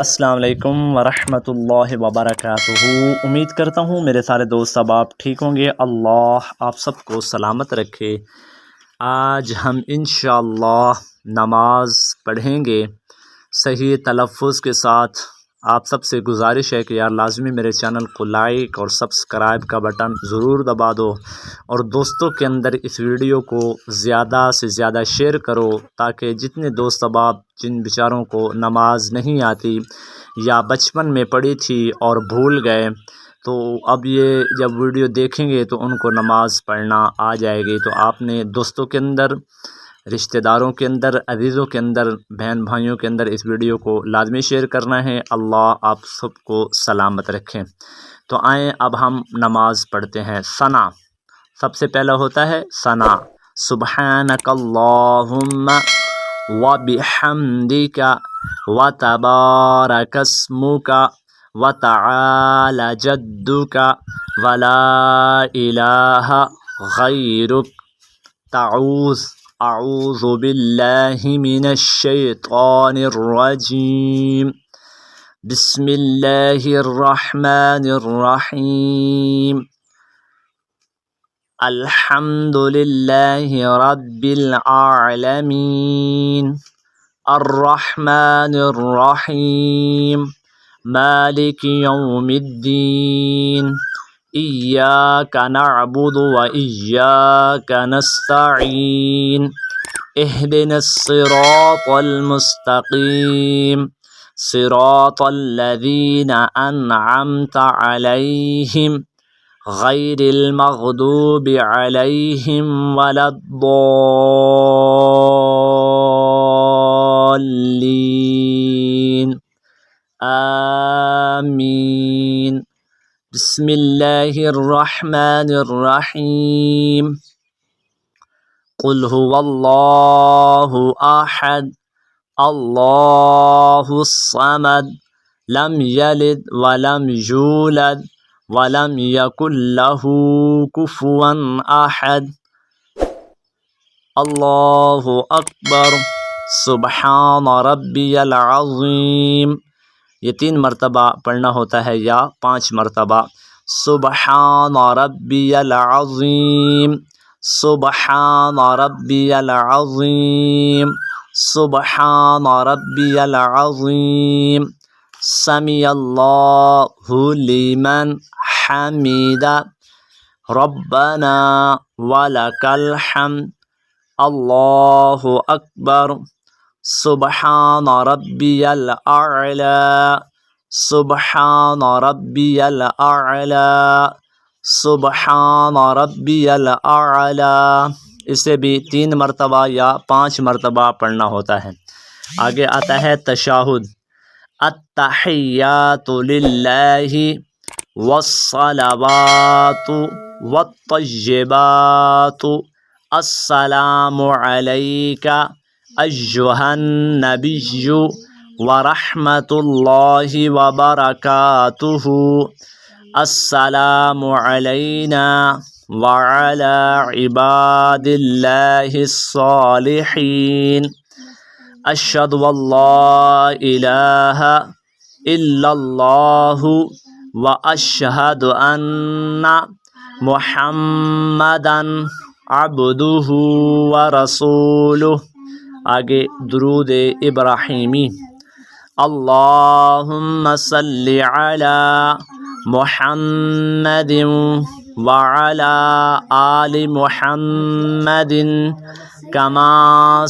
السلام علیکم ورحمۃ اللہ وبرکاتہ۔ امید کرتا ہوں میرے سارے دوست اب آپ ٹھیک ہوں گے۔ اللہ آپ سب کو سلامت رکھے۔ آج ہم انشاءاللہ نماز پڑھیں گے صحیح تلفظ کے ساتھ۔ آپ سب سے گزارش ہے کہ یار لازمی میرے چینل کو لائک اور سبسکرائب کا بٹن ضرور دبا دو، اور دوستوں کے اندر اس ویڈیو کو زیادہ سے زیادہ شیئر کرو، تاکہ جتنے دوست احباب جن بیچاروں کو نماز نہیں آتی یا بچپن میں پڑھی تھی اور بھول گئے، تو اب یہ جب ویڈیو دیکھیں گے تو ان کو نماز پڑھنا آ جائے گی۔ تو آپ نے دوستوں کے اندر، رشتہ داروں کے اندر، عزیزوں کے اندر، بہن بھائیوں کے اندر اس ویڈیو کو لازمی شیئر کرنا ہے۔ اللہ آپ سب کو سلامت رکھیں۔ تو آئیں اب ہم نماز پڑھتے ہیں۔ ثنا سب سے پہلا ہوتا ہے ثنا۔ سبحانک اللہم وبحمدک وتبارک اسمک وتعالی جدک ولا الہ غیرک اعوذ باللہ من الشیطان الرجیم۔ بسم اللہ الرحمن الرحیم۔ الحمد للہ رب العالمین الرحمن الرحیم مالک یوم الدین ایاک نعبد و ایاک نستعین اہدنا الصراط المستقیم صراط الذین انعمت علیہم غیر المغضوب علیہم ولا الضالین آمین۔ بسم اللہ الرحمن الرحیم۔ قل هو اللہ احد اللہ الصمد لم یلد ولم یولد ولم یکن لہ کفوا احد۔ اللہ اکبر۔ سبحان ربی العظیم۔ یہ 3 مرتبہ پڑھنا ہوتا ہے یا 5 مرتبہ۔ سبحان ربی العظیم، سبحان ربی العظیم، سبحان ربی العظیم۔ سمیع اللہ لمن حمدہ ربنا ولک الحمد۔ اللہ اکبر۔ سبحان ربی الاعلی، سبحان ربی الاعلی، سبحان ربی الاعلی۔ اسے بھی 3 مرتبہ یا 5 مرتبہ پڑھنا ہوتا ہے۔ آگے آتا ہے تشہد۔ التحیات للہ والصلوات والطیبات السلام علیک ایہا النبی ورحمۃ اللہ وبرکاتہ السلام علینا وعلی عباد اللہ الصالحین اشہد ان لا الہ الا اللہ واشہد ان محمدا عبدہ ورسولہ۔ آگے درود ابراہیمی۔ اللہم صلی علی محمد وعلی آل محمد کما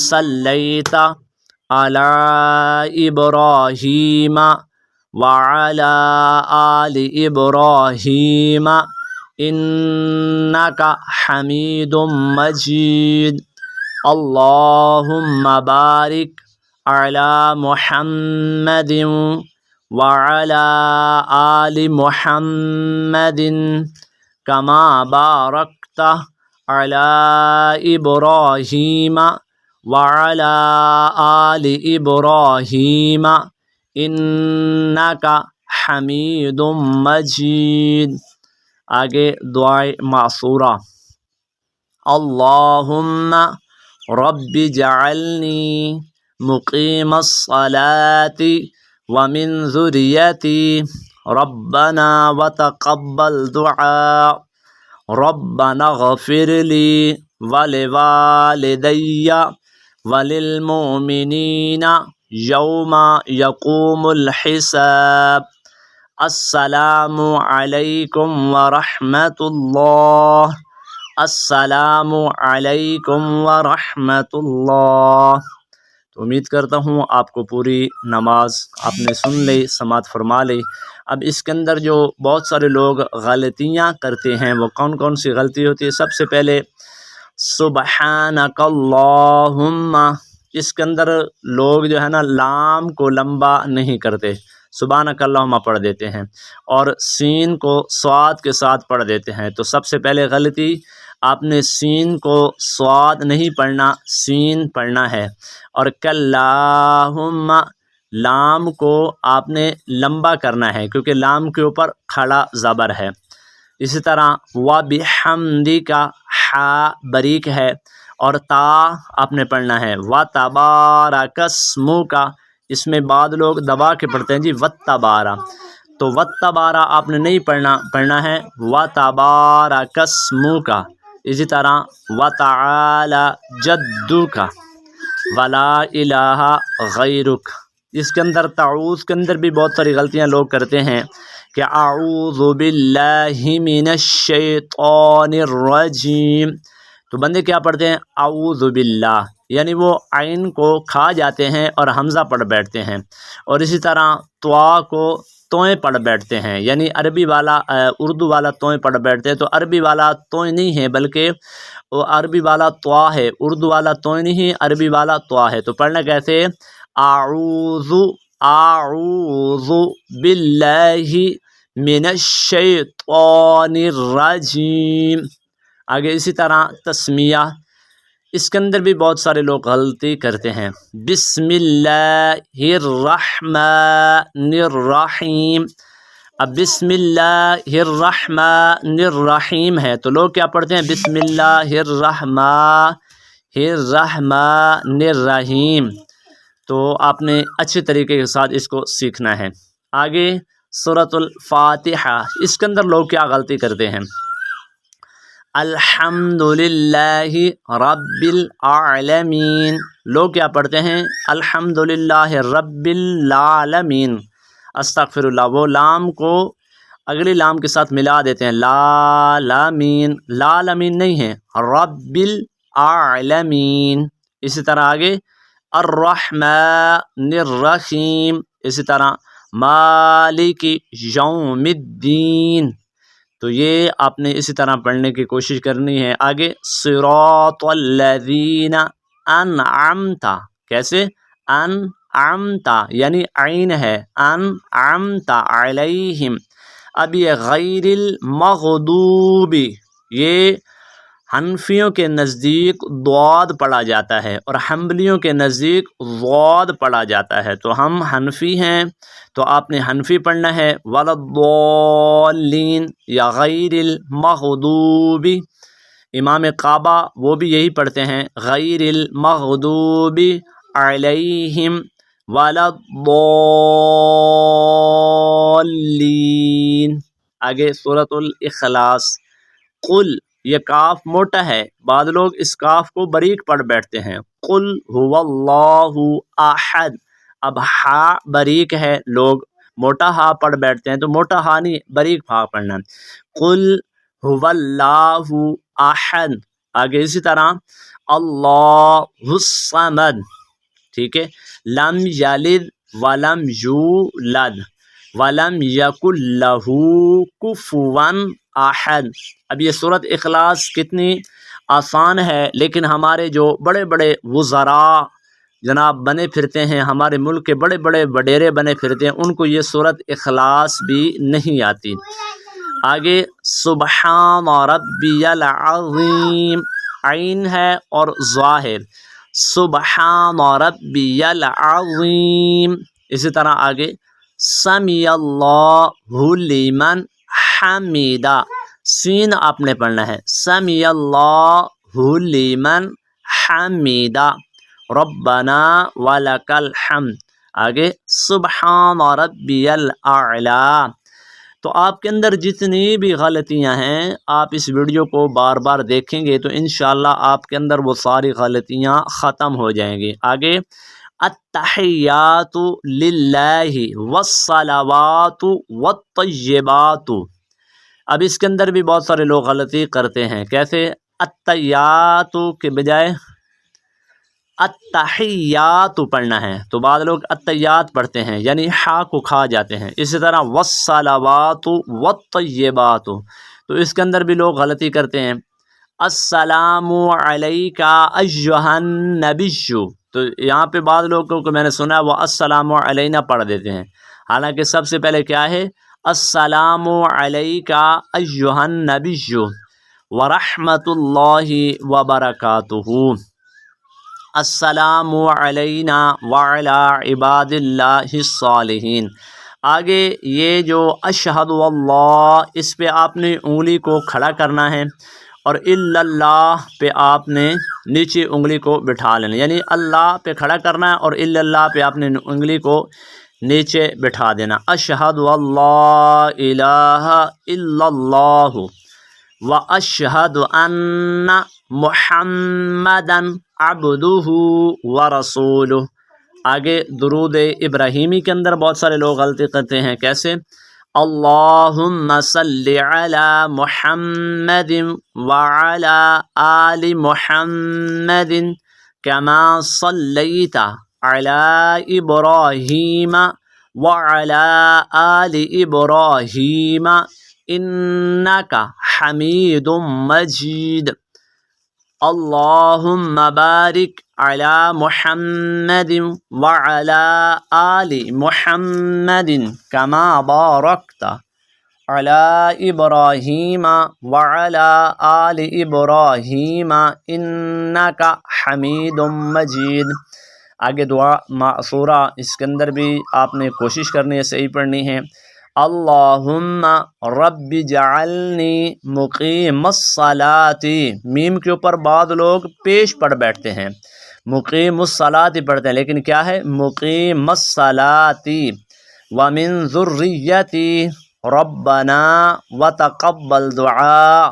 صلیت علی ابراہیم وعلی آل ابراہیم انک حمید مجید۔ اللہم بارک علی محمد وعلی آل محمد کما بارکت علی ابراہیم وعلی آل ابراہیم انک حمید مجید۔ آگے دعائے معصورہ۔ اللہم رب جعلنی مقیم الصلاة ومن ذریتی ربنا وتقبل دعاء ربنا اغفر لی ولوالدی وللمؤمنین یوم یقوم الحساب السلام علیکم ورحمۃ اللہ السلام علیکم ورحمۃ اللہ۔ تو امید کرتا ہوں آپ کو پوری نماز آپ نے سن لی، سماعت فرما لی۔ اب اس کے اندر جو بہت سارے لوگ غلطیاں کرتے ہیں وہ کون کون سی غلطی ہوتی ہے؟ سب سے پہلے سبحانک اللہم، اس کے اندر لوگ جو ہے نا لام کو لمبا نہیں کرتے، سبحانک اللہم پڑھ دیتے ہیں، اور سین کو صاد کے ساتھ پڑھ دیتے ہیں۔ تو سب سے پہلے غلطی، آپ نے سین کو صاد نہیں پڑھنا، سین پڑھنا ہے۔ اور کاللہم، لام کو آپ نے لمبا کرنا ہے کیونکہ لام کے اوپر کھڑا زبر ہے۔ اسی طرح وبحمدک، حا بریک ہے اور تا آپ نے پڑھنا ہے۔ وتبارک اسمک، اس میں بعض لوگ دبا کے پڑھتے ہیں جی وتبارا، تو وتبارا آپ نے نہیں پڑھنا ہے وتبارک اسمک۔ اسی طرح وتعالی جدک ولا الہ غیرک، اس کے اندر تعوذ کے اندر بھی بہت ساری غلطیاں لوگ کرتے ہیں کہ اعوذ باللہ من الشیطان الرجیم، تو بندے کیا پڑھتے ہیں اعوذ باللہ، یعنی وہ عین کو کھا جاتے ہیں اور حمزہ پڑھ بیٹھتے ہیں، اور اسی طرح طوا کو توئیں پڑھ بیٹھتے ہیں، یعنی عربی والا اردو والا توئیں پڑھ بیٹھتے ہیں، تو عربی والا توئیں نہیں ہے بلکہ وہ عربی والا طوا ہے، اردو والا توئیں نہیں، عربی والا طوا ہے۔ تو پڑھنا کیسے؟ اعوذ باللہ من الشیطان الرجیم۔ آگے اسی طرح تسمیہ، اس کے اندر بھی بہت سارے لوگ غلطی کرتے ہیں۔ بسم اللہ الرحمن الرحیم، اب بسم اللہ الرحمن الرحیم ہے تو لوگ کیا پڑھتے ہیں بسم اللہ الرحمن الرحیم، تو آپ نے اچھے طریقے کے ساتھ اس کو سیکھنا ہے۔ آگے سورۃ الفاتحہ، اس کے اندر لوگ کیا غلطی کرتے ہیں؟ الحمدللہ رب العالمین، لوگ کیا پڑھتے ہیں الحمدللہ رب العالمین، استغفر اللہ، وہ لام کو اگلی لام کے ساتھ ملا دیتے ہیں، لالمین، لالمین نہیں ہے، رب العالمین۔ اسی طرح آگے الرحمن الرحیم، اسی طرح مالک یوم الدین، تو یہ آپ نے اسی طرح پڑھنے کی کوشش کرنی ہے۔ آگے صراط الذین انعمت، کیسے؟ انعمت یعنی عین ہے، انعمت علیہم۔ اب یہ غیر المغضوب، یہ حنفیوں کے نزدیک ضاد پڑھا جاتا ہے اور حنبلیوں کے نزدیک ضاد پڑھا جاتا ہے، تو ہم حنفی ہیں تو آپ نے حنفی پڑھنا ہے، ولضالین یا غیر المغضوب۔ امام کعبہ وہ بھی یہی پڑھتے ہیں، غیر المغضوب علیہم ولضالین۔ آگے سورۃ الاخلاص، قل، یہ کاف موٹا ہے، بعض لوگ اس کاف کو باریک پڑھ بیٹھتے ہیں، قل هو اللہ احد، اب ہا باریک ہے، لوگ موٹا ہا پڑھ بیٹھتے ہیں، تو موٹا ہا نہیں باریک ہا پڑھنا، قل هو اللہ احد۔ آگے اسی طرح اللہ الصمد، ٹھیک ہے، لم یلد ولم یولد ولم یکن لہ کفوا احد۔ اب یہ سورۃ اخلاص کتنی آسان ہے، لیکن ہمارے جو بڑے بڑے وزراء جناب بنے پھرتے ہیں، ہمارے ملک کے بڑے بڑے وڈیرے بنے پھرتے ہیں، ان کو یہ سورۃ اخلاص بھی نہیں آتی۔ آگے سبحان ربی العظیم، عین ہے اور ضا ہے، سبحان ربی العظیم۔ اسی طرح آگے سمیع اللہ لمن حمیدہ، سین آپ نے پڑھنا ہے، سمیع اللہ لمن حمیدہ، ربنا ولک الحمد۔ آگے سبحان ربی الاعلی۔ تو آپ کے اندر جتنی بھی غلطیاں ہیں آپ اس ویڈیو کو بار بار دیکھیں گے تو انشاءاللہ آپ کے اندر وہ ساری غلطیاں ختم ہو جائیں گی۔ آگے التحیات للہ والصلوات والطیبات۔ اب اس کے اندر بھی بہت سارے لوگ غلطی کرتے ہیں، کیسے؟ التحیات کے بجائے التحیات پڑھنا ہے، تو بعض لوگ التحیات پڑھتے ہیں یعنی ہا کو کھا جاتے ہیں۔ اسی طرح والصلوات والطیبات، تو اس کے اندر بھی لوگ غلطی کرتے ہیں۔ السلام علیک ایھا النبی، تو یہاں پہ بعض لوگوں کو میں نے سنا وہ السلام علینا پڑھ دیتے ہیں، حالانکہ سب سے پہلے کیا ہے؟ السلام علیک ایھا النبی ورحمۃ اللہ وبرکاتہ۔ السلام علینا وعلی عباد اللہ الصالحین۔ آگے یہ جو اشہد اللہ، اس پہ آپ نے انگلی کو کھڑا کرنا ہے، اور الا اللہ پہ آپ نے نیچے انگلی کو بٹھا لینا، یعنی اللہ پہ کھڑا کرنا ہے اور الا اللہ پہ آپ نے انگلی کو نیچے بٹھا دینا۔ اشہد اللہ الہ الا اللہ واشہد ان محمدا عبدہ ورسولہ۔ آگے درود ابراہیمی کے اندر بہت سارے لوگ غلطی کرتے ہیں، کیسے؟ اللہم صلی علی محمد وعلی آل محمد کما صلیت علی ابراہیم وعلی آل ابراہیم انک حمید مجید۔ اللہم بارک علی محمد وعلی آل محمد کما بارکت علی ابراہیم وعلی آل ابراہیم انک حمید مجید۔ آگے دعا مأثورہ، اس کے اندر بھی آپ نے کوشش کرنی ہے، صحیح پڑھنی ہے۔ اللہم رب جعلنی مقیم الصلاۃ، میم کے اوپر بعض لوگ پیش پڑھ بیٹھتے ہیں، مقیم الصلاۃ پڑھتے ہیں، لیکن کیا ہے؟ مقیم الصلاۃ۔ ومن ذریتی ربنا وتقبل دعاء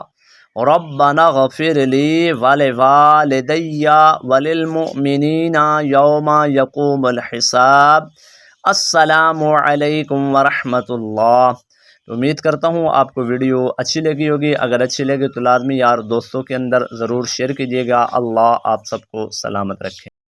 ربنا اغفر لی ولوالدی وللمؤمنین یوم یقوم الحساب۔ السلام علیکم ورحمۃ اللہ۔ امید کرتا ہوں آپ کو ویڈیو اچھی لگی ہوگی، اگر اچھی لگے تو لازمی یار دوستوں کے اندر ضرور شیئر کیجیے گا۔ اللہ آپ سب کو سلامت رکھے۔